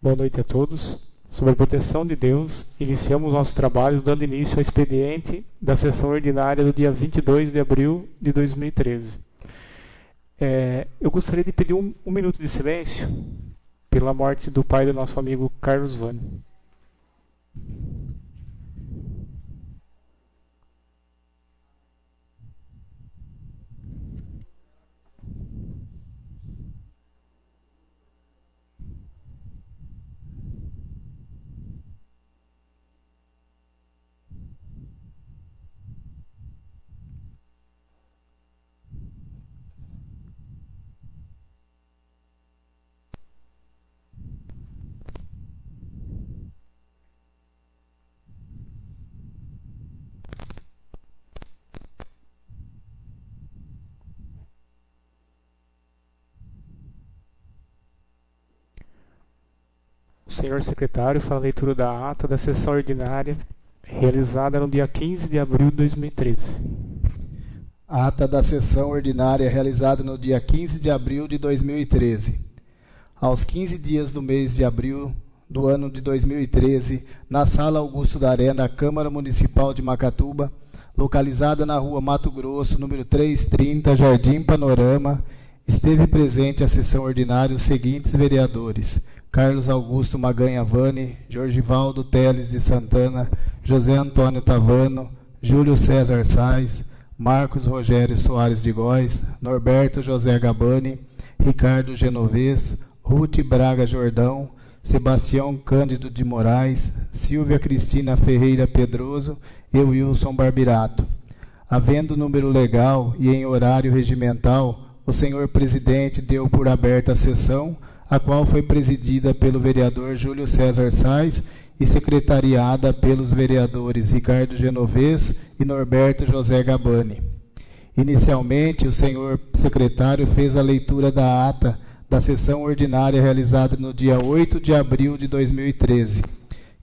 Boa noite a todos. Sob a proteção de Deus, iniciamos nossos trabalhos dando início ao expediente da sessão ordinária do dia 22 de abril de 2013. Eu gostaria de pedir um minuto de silêncio pela morte do pai do nosso amigo Carlos Vani. Senhor secretário, faz a leitura da ata da sessão ordinária realizada no dia 15 de abril de 2013. Ata da sessão ordinária realizada no dia 15 de abril de 2013. Aos 15 dias do mês de abril do ano de 2013, na Sala Augusto da Arena, da Câmara Municipal de Macatuba, localizada na Rua Mato Grosso, número 330, Jardim Panorama, esteve presente a sessão ordinária os seguintes vereadores: Carlos Augusto Maganha Vani, Jorgivaldo Teles de Santana, José Antônio Tavano, Júlio César Sais, Marcos Rogério Soares de Góes, Norberto José Gabani, Ricardo Genovez, Ruth Braga Jordão, Sebastião Cândido de Moraes, Silvia Cristina Ferreira Pedroso e Wilson Barbirato. Havendo número legal e em horário regimental, o senhor presidente deu por aberta a sessão, a qual foi presidida pelo vereador Júlio César Sais e secretariada pelos vereadores Ricardo Genovez e Norberto José Gabani. Inicialmente, o senhor secretário fez a leitura da ata da sessão ordinária realizada no dia 8 de abril de 2013,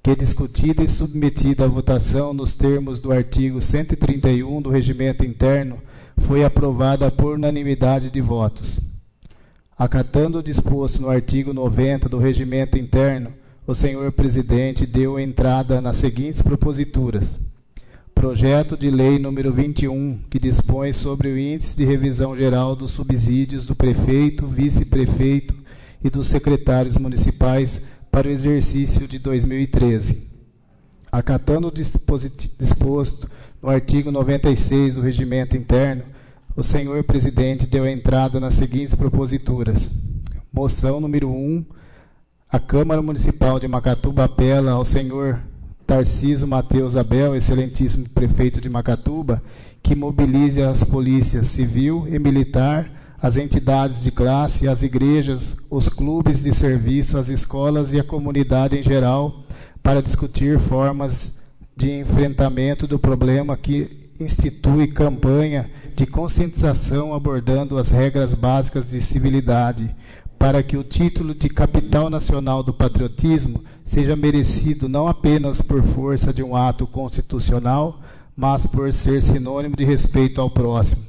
que é discutida e submetida à votação nos termos do artigo 131 do Regimento Interno, foi aprovada por unanimidade de votos. Acatando o disposto no artigo 90 do Regimento Interno, o senhor presidente deu entrada nas seguintes proposituras. Projeto de Lei número 21, que dispõe sobre o índice de revisão geral dos subsídios do prefeito, vice-prefeito e dos secretários municipais para o exercício de 2013. Acatando o disposto no artigo 96 do Regimento Interno, o senhor presidente deu entrada nas seguintes proposituras. Moção número 1. A Câmara Municipal de Macatuba apela ao senhor Tarcísio Mateus Abel, excelentíssimo prefeito de Macatuba, que mobilize as polícias civil e militar, as entidades de classe, as igrejas, os clubes de serviço, as escolas e a comunidade em geral para discutir formas de enfrentamento do problema, que institui campanha de conscientização abordando as regras básicas de civilidade, para que o título de capital nacional do patriotismo seja merecido não apenas por força de um ato constitucional, mas por ser sinônimo de respeito ao próximo.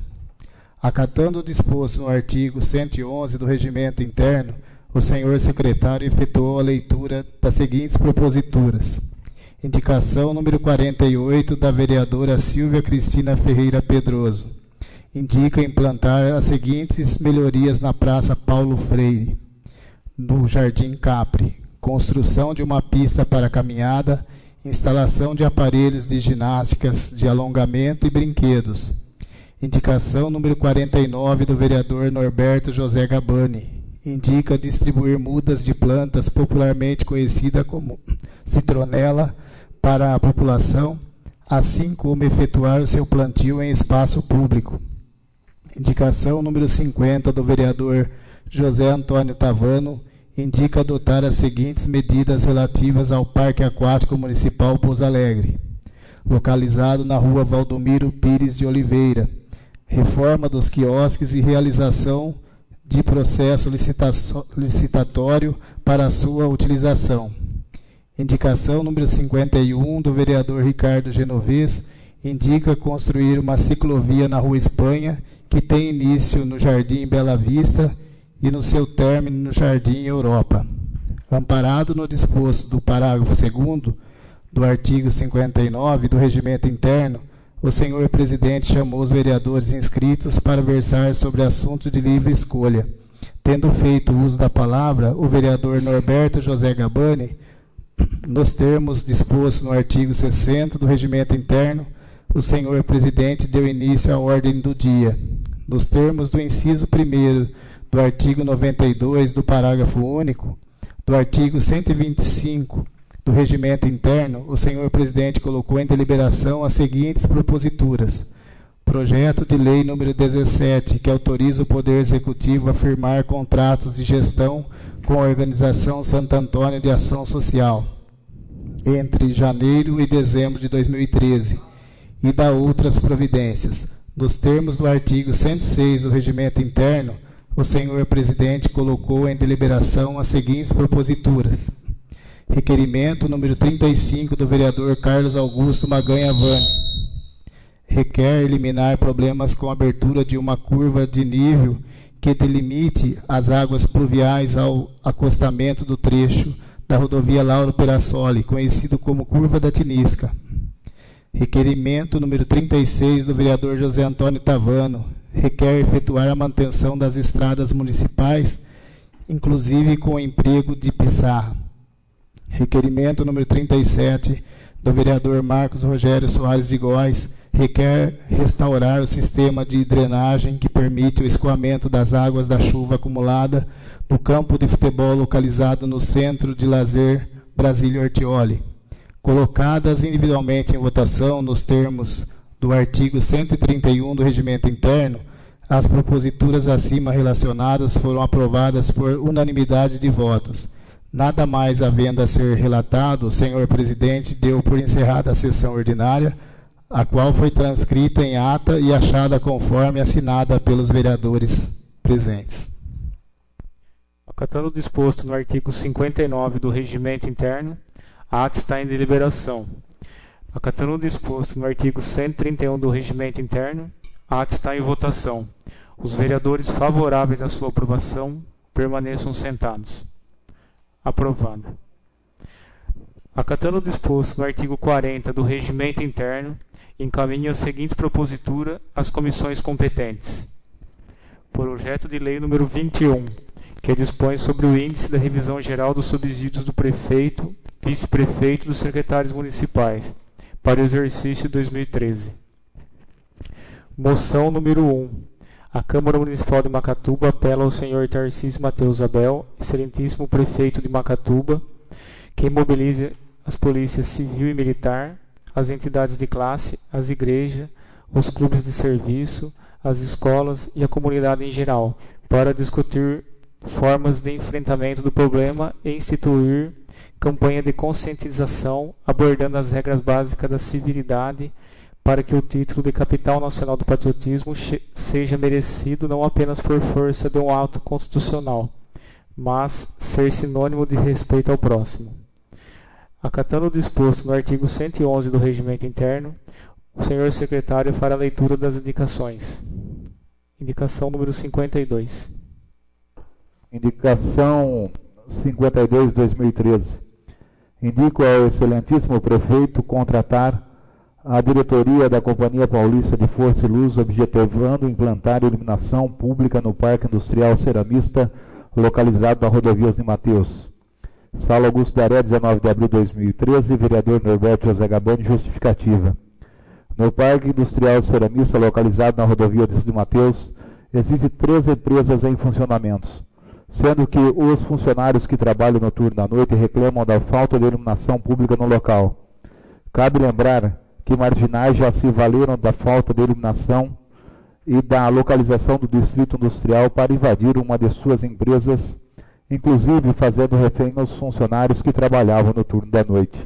Acatando o disposto no artigo 111 do Regimento Interno, o senhor secretário efetuou a leitura das seguintes proposituras. Indicação número 48 da vereadora Silvia Cristina Ferreira Pedroso. Indica implantar as seguintes melhorias na Praça Paulo Freire, no Jardim Capri: construção de uma pista para caminhada, instalação de aparelhos de ginásticas, de alongamento e brinquedos. Indicação número 49 do vereador Norberto José Gabani. Indica distribuir mudas de plantas popularmente conhecida como citronela para a população, assim como efetuar o seu plantio em espaço público. Indicação número 50 do vereador José Antônio Tavano. Indica adotar as seguintes medidas relativas ao Parque Aquático Municipal Pouso Alegre, localizado na Rua Valdomiro Pires de Oliveira. Reforma dos quiosques e realização de processo licitatório para a sua utilização. Indicação número 51 do vereador Ricardo Genovez indica construir uma ciclovia na Rua Espanha, que tem início no Jardim Bela Vista e no seu término no Jardim Europa. Amparado no disposto do parágrafo 2º do artigo 59 do Regimento Interno, o senhor presidente chamou os vereadores inscritos para versar sobre assunto de livre escolha. Tendo feito uso da palavra, o vereador Norberto José Gabani, nos termos dispostos no artigo 60 do Regimento Interno, o senhor presidente deu início à ordem do dia. Nos termos do inciso 1º do artigo 92 do parágrafo único, do artigo 125 do Regimento Interno, o senhor presidente colocou em deliberação as seguintes proposituras. Projeto de lei número 17, que autoriza o Poder Executivo a firmar contratos de gestão com a Organização Santo Antônio de Ação Social entre janeiro e dezembro de 2013 e da outras providências. Nos termos do artigo 106 do Regimento Interno, o senhor presidente colocou em deliberação as seguintes proposituras. Requerimento número 35 do vereador Carlos Augusto Maganha Vani. Requer eliminar problemas com a abertura de uma curva de nível que delimite as águas pluviais ao acostamento do trecho da rodovia Lauro Perassoli, conhecido como Curva da Tinisca. Requerimento número 36 do vereador José Antônio Tavano. Requer efetuar a manutenção das estradas municipais, inclusive com o emprego de pissarra. Requerimento número 37 do vereador Marcos Rogério Soares de Góes requer restaurar o sistema de drenagem que permite o escoamento das águas da chuva acumulada no campo de futebol localizado no Centro de Lazer Brasília Ortioli. Colocadas individualmente em votação nos termos do artigo 131 do Regimento Interno, as proposituras acima relacionadas foram aprovadas por unanimidade de votos. Nada mais havendo a ser relatado, o senhor presidente deu por encerrada a sessão ordinária, a qual foi transcrita em ata e achada conforme assinada pelos vereadores presentes. Acatando o disposto no artigo 59 do Regimento Interno, a ata está em deliberação. Acatando o disposto no artigo 131 do Regimento Interno, a ata está em votação. Os vereadores favoráveis à sua aprovação permaneçam sentados. Aprovado. Acatando o disposto no artigo 40 do Regimento Interno, encaminho a seguinte propositura às comissões competentes. Projeto de lei número 21, que dispõe sobre o índice da revisão geral dos subsídios do prefeito, vice-prefeito e dos secretários municipais, para o exercício 2013. Moção número 1. A Câmara Municipal de Macatuba apela ao senhor Tarcísio Mateus Abel, excelentíssimo prefeito de Macatuba, que mobilize as polícias civil e militar, as entidades de classe, as igrejas, os clubes de serviço, as escolas e a comunidade em geral, para discutir formas de enfrentamento do problema e instituir campanha de conscientização abordando as regras básicas da civilidade para que o título de Capital Nacional do Patriotismo seja merecido não apenas por força de um ato constitucional, mas ser sinônimo de respeito ao próximo. Acatando o disposto no artigo 111 do Regimento Interno, o senhor secretário fará a leitura das indicações. Indicação número 52. Indicação 52 de 2013. Indico ao excelentíssimo prefeito contratar a diretoria da Companhia Paulista de Força e Luz, objetivando implantar iluminação pública no Parque Industrial Ceramista, localizado na rodovia de Mateus. Sala Augusto Daré, 19 de abril de 2013, vereador Norberto José Gabani, justificativa. No Parque Industrial Ceramista, localizado na rodovia de Mateus, existem 3 empresas em funcionamento, sendo que os funcionários que trabalham no turno da noite reclamam da falta de iluminação pública no local. Cabe lembrar que marginais já se valeram da falta de iluminação e da localização do distrito industrial para invadir uma de suas empresas, inclusive fazendo refém aos funcionários que trabalhavam no turno da noite.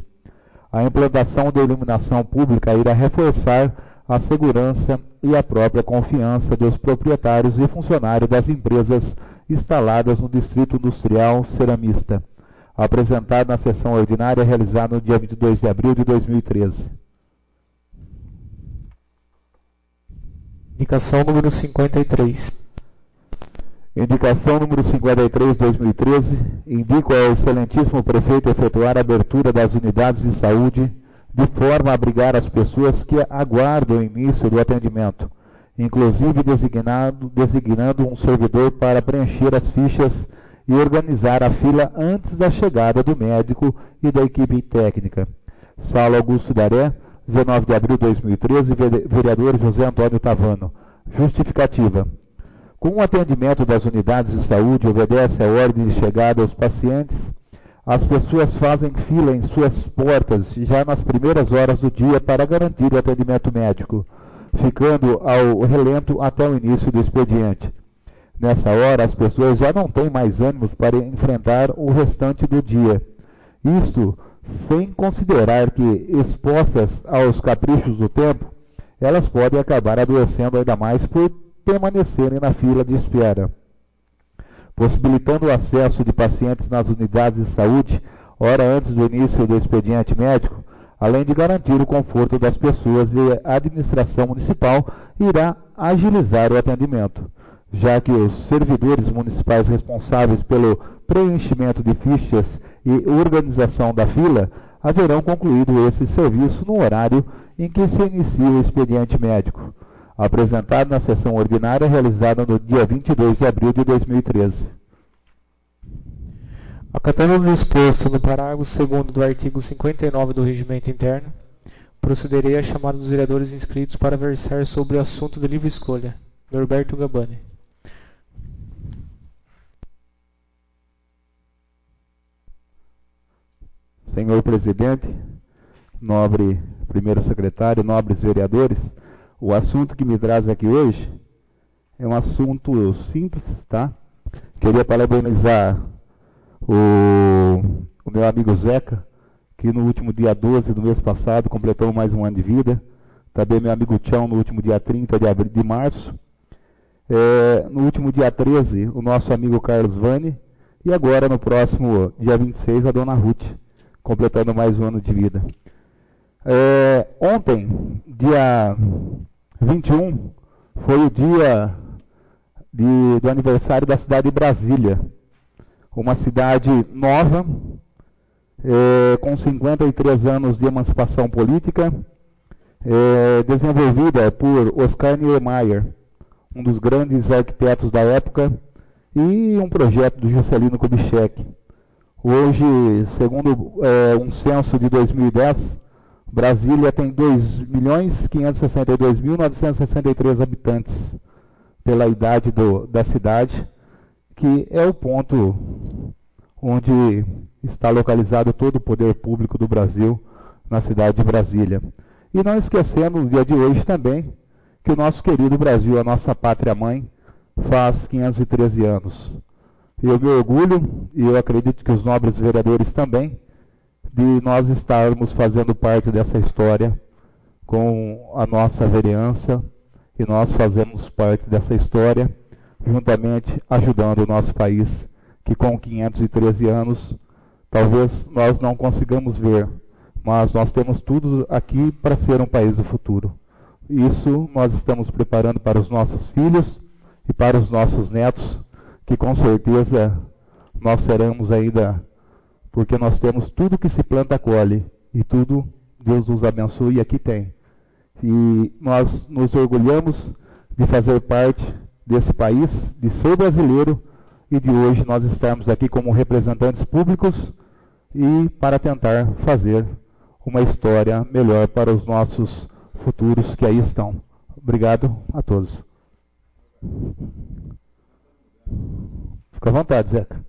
A implantação da iluminação pública irá reforçar a segurança e a própria confiança dos proprietários e funcionários das empresas instaladas no Distrito Industrial Ceramista, apresentado na sessão ordinária realizada no dia 22 de abril de 2013. Indicação número 53. Indicação número 53, 2013, indico ao excelentíssimo prefeito efetuar a abertura das unidades de saúde de forma a abrigar as pessoas que aguardam o início do atendimento, inclusive designando um servidor para preencher as fichas e organizar a fila antes da chegada do médico e da equipe técnica. Sala Augusto Daré, 19 de abril de 2013, vereador José Antônio Tavano. Justificativa. Com o atendimento das unidades de saúde, obedece à ordem de chegada aos pacientes, as pessoas fazem fila em suas portas já nas primeiras horas do dia para garantir o atendimento médico, ficando ao relento até o início do expediente. Nessa hora, as pessoas já não têm mais ânimos para enfrentar o restante do dia. Isto sem considerar que, expostas aos caprichos do tempo, elas podem acabar adoecendo ainda mais por permanecerem na fila de espera, possibilitando o acesso de pacientes nas unidades de saúde hora antes do início do expediente médico, além de garantir o conforto das pessoas, e a administração municipal irá agilizar o atendimento, já que os servidores municipais responsáveis pelo preenchimento de fichas e organização da fila haverão concluído esse serviço no horário em que se inicia o expediente médico, apresentado na sessão ordinária realizada no dia 22 de abril de 2013. Acatando o disposto no parágrafo 2º do artigo 59 do Regimento Interno, procederei à chamada dos vereadores inscritos para versar sobre o assunto de livre escolha. Norberto Gabani. Senhor presidente, nobre primeiro secretário, nobres vereadores, o assunto que me traz aqui hoje é um assunto simples, tá? Queria parabenizar o meu amigo Zeca, que no último dia 12 do mês passado completou mais um ano de vida. Também meu amigo Tião no último dia 30 de março. No último dia 13, o nosso amigo Carlos Vani. E agora, no próximo dia 26, a dona Ruth, completando mais um ano de vida. Ontem, dia 21, foi o dia do aniversário da cidade de Brasília. Uma cidade nova, com 53 anos de emancipação política, desenvolvida por Oscar Niemeyer, um dos grandes arquitetos da época, e um projeto do Juscelino Kubitschek. Hoje, segundo um censo de 2010, Brasília tem 2.562.963 habitantes, pela idade da cidade, que é o ponto onde está localizado todo o poder público do Brasil, na cidade de Brasília. E não esquecendo, no dia de hoje também, que o nosso querido Brasil, a nossa pátria-mãe, faz 513 anos. Eu me orgulho, e eu acredito que os nobres vereadores também, de nós estarmos fazendo parte dessa história com a nossa vereança, e nós fazemos parte dessa história, juntamente ajudando o nosso país, que com 513 anos, talvez nós não consigamos ver, mas nós temos tudo aqui para ser um país do futuro. Isso nós estamos preparando para os nossos filhos e para os nossos netos, que com certeza nós seremos ainda, porque nós temos tudo que se planta colhe, e tudo Deus nos abençoe, e aqui tem. E nós nos orgulhamos de fazer parte desse país, de ser brasileiro, e de hoje nós estarmos aqui como representantes públicos e para tentar fazer uma história melhor para os nossos futuros que aí estão. Obrigado a todos. Fica à vontade, Zeca.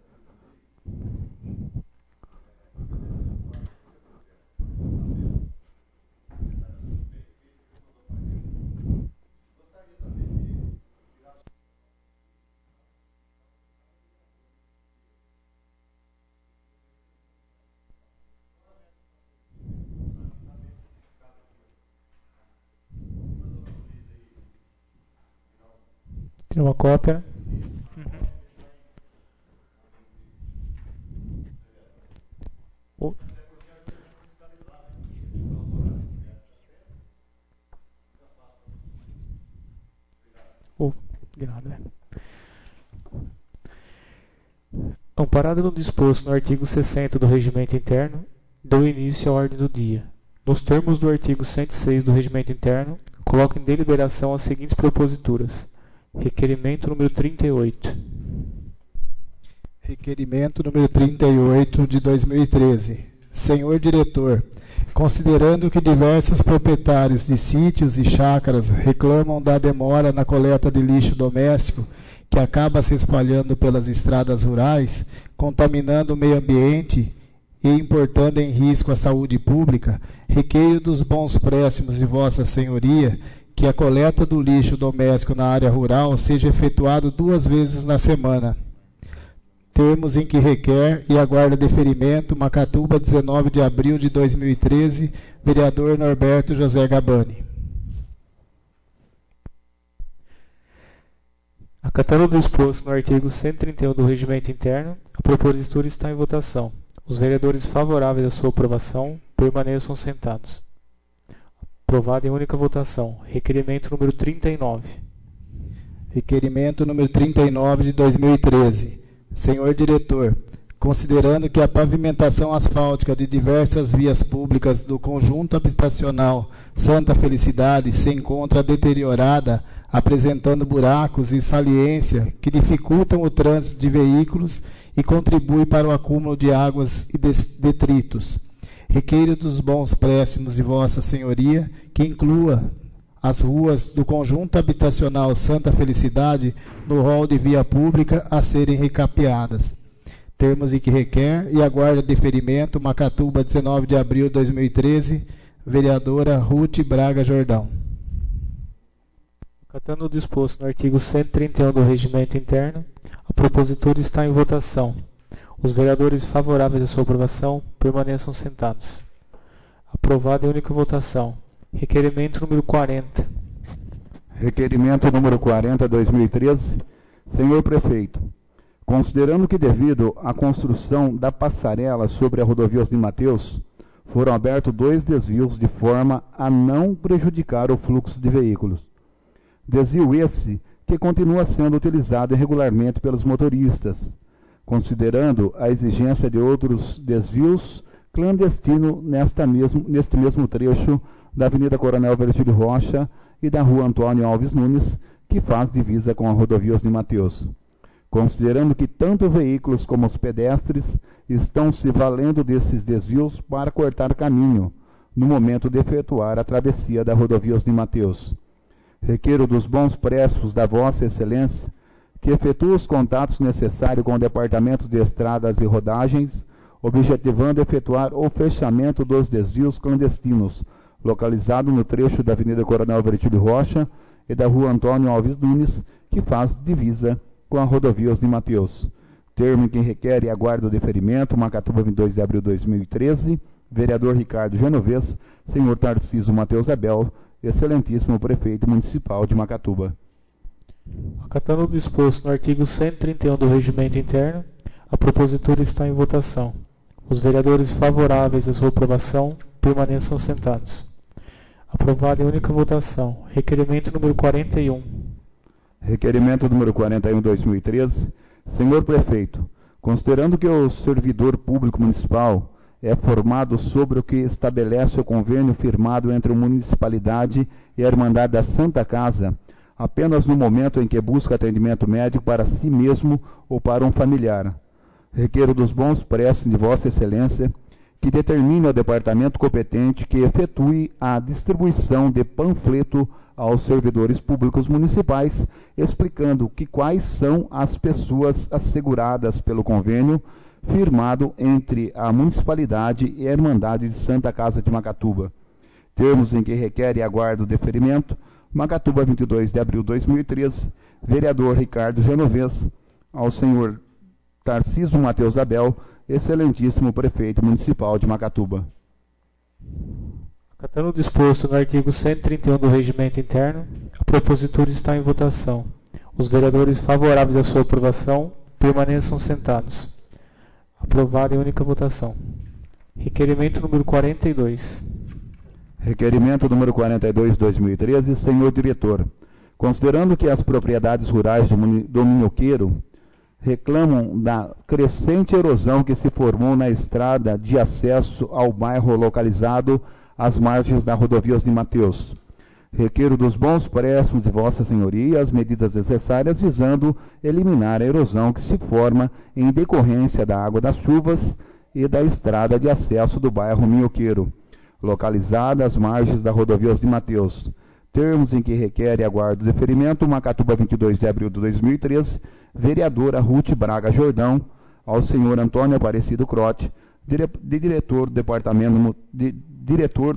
Tem uma cópia. Oh. De nada. Amparado no disposto no artigo 60 do Regimento Interno, dou início à ordem do dia. Nos termos do artigo 106 do Regimento Interno, coloco em deliberação as seguintes proposituras. Requerimento número 38. Requerimento número 38 de 2013. Senhor Diretor, considerando que diversos proprietários de sítios e chácaras reclamam da demora na coleta de lixo doméstico, que acaba se espalhando pelas estradas rurais, contaminando o meio ambiente e importando em risco a saúde pública, requeiro dos bons préstimos de Vossa Senhoria que a coleta do lixo doméstico na área rural seja efetuada 2 vezes na semana. Termos em que requer e aguarda deferimento, Macatuba, 19 de abril de 2013, vereador Norberto José Gabani. Acatando o disposto no artigo 131 do Regimento Interno, a propositura está em votação. Os vereadores favoráveis à sua aprovação permaneçam sentados. Aprovado em única votação. Requerimento número 39. Requerimento número 39 de 2013. Senhor Diretor, considerando que a pavimentação asfáltica de diversas vias públicas do conjunto habitacional Santa Felicidade se encontra deteriorada, apresentando buracos e saliência que dificultam o trânsito de veículos e contribuem para o acúmulo de águas e detritos. Requeiro dos bons préstimos de Vossa Senhoria que inclua as ruas do conjunto habitacional Santa Felicidade no rol de via pública a serem recapeadas. Termos em que requer e aguarda deferimento, Macatuba, 19 de abril de 2013, vereadora Ruth Braga Jordão. Acatando o disposto no artigo 131 do Regimento Interno, a propositura está em votação. Os vereadores favoráveis à sua aprovação permaneçam sentados. Aprovado em única votação. Requerimento número 40. Requerimento número 40, 2013. Senhor Prefeito, considerando que devido à construção da passarela sobre a rodovia Osni Mateus, foram abertos 2 desvios de forma a não prejudicar o fluxo de veículos. Desvio esse que continua sendo utilizado irregularmente pelos motoristas, considerando a exigência de outros desvios clandestinos neste mesmo trecho da Avenida Coronel Virgílio Rocha e da Rua Antônio Alves Nunes, que faz divisa com a rodovia Osni Mateus. Considerando que tanto veículos como os pedestres estão se valendo desses desvios para cortar caminho no momento de efetuar a travessia da rodovia Osni Mateus. Requeiro dos bons préstimos da Vossa Excelência que efetue os contatos necessários com o Departamento de Estradas e Rodagens, objetivando efetuar o fechamento dos desvios clandestinos, localizado no trecho da Avenida Coronel Virgílio Rocha e da Rua Antônio Alves Nunes, que faz divisa com a rodovia Osni Mateus. Termo em que requer e aguarda o deferimento, Macatuba, 22 de abril de 2013, vereador Ricardo Genovez, senhor Tarcísio Mateus Abel, excelentíssimo prefeito municipal de Macatuba. Acatando o disposto no artigo 131 do Regimento Interno, a propositura está em votação. Os vereadores favoráveis à sua aprovação permaneçam sentados. Aprovado em única votação. Requerimento número 41. Requerimento número 41, 2013. Senhor Prefeito, considerando que o servidor público municipal é formado sobre o que estabelece o convênio firmado entre a municipalidade e a Irmandade da Santa Casa, apenas no momento em que busca atendimento médico para si mesmo ou para um familiar. Requeiro dos bons préstimos de Vossa Excelência que determine ao departamento competente que efetue a distribuição de panfleto aos servidores públicos municipais, explicando quais são as pessoas asseguradas pelo convênio firmado entre a municipalidade e a Irmandade de Santa Casa de Macatuba. Termos em que requer e aguarda o deferimento, Macatuba, 22 de abril de 2013, vereador Ricardo Genovez, ao senhor Tarcísio Mateus Abel, excelentíssimo prefeito municipal de Macatuba. Acatando o disposto no artigo 131 do Regimento Interno, a propositura está em votação. Os vereadores favoráveis à sua aprovação permaneçam sentados. Aprovado em única votação. Requerimento número 42. Requerimento número 42, 2013, senhor diretor. Considerando que as propriedades rurais do Minhoqueiro reclamam da crescente erosão que se formou na estrada de acesso ao bairro localizado às margens da rodovia de Mateus, requeiro dos bons préstimos de Vossa Senhoria as medidas necessárias visando eliminar a erosão que se forma em decorrência da água das chuvas e da estrada de acesso do bairro Minhoqueiro, localizada às margens da rodovia de Mateus, termos em que requer e aguarda o deferimento, Macatuba, 22 de abril de 2013, vereadora Ruth Braga Jordão, ao senhor Antônio Aparecido Crote, diretor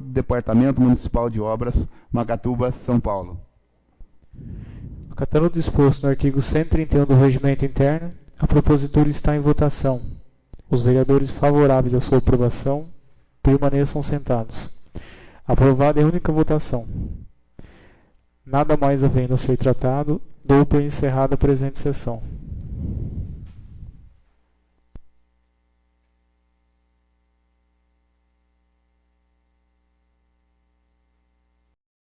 do Departamento Municipal de Obras, Macatuba, São Paulo. Acatando o disposto no artigo 131 do Regimento Interno, a propositura está em votação. Os vereadores favoráveis à sua aprovação permaneçam sentados. Aprovada em única votação. Nada mais havendo a ser tratado, dou por encerrada a presente sessão.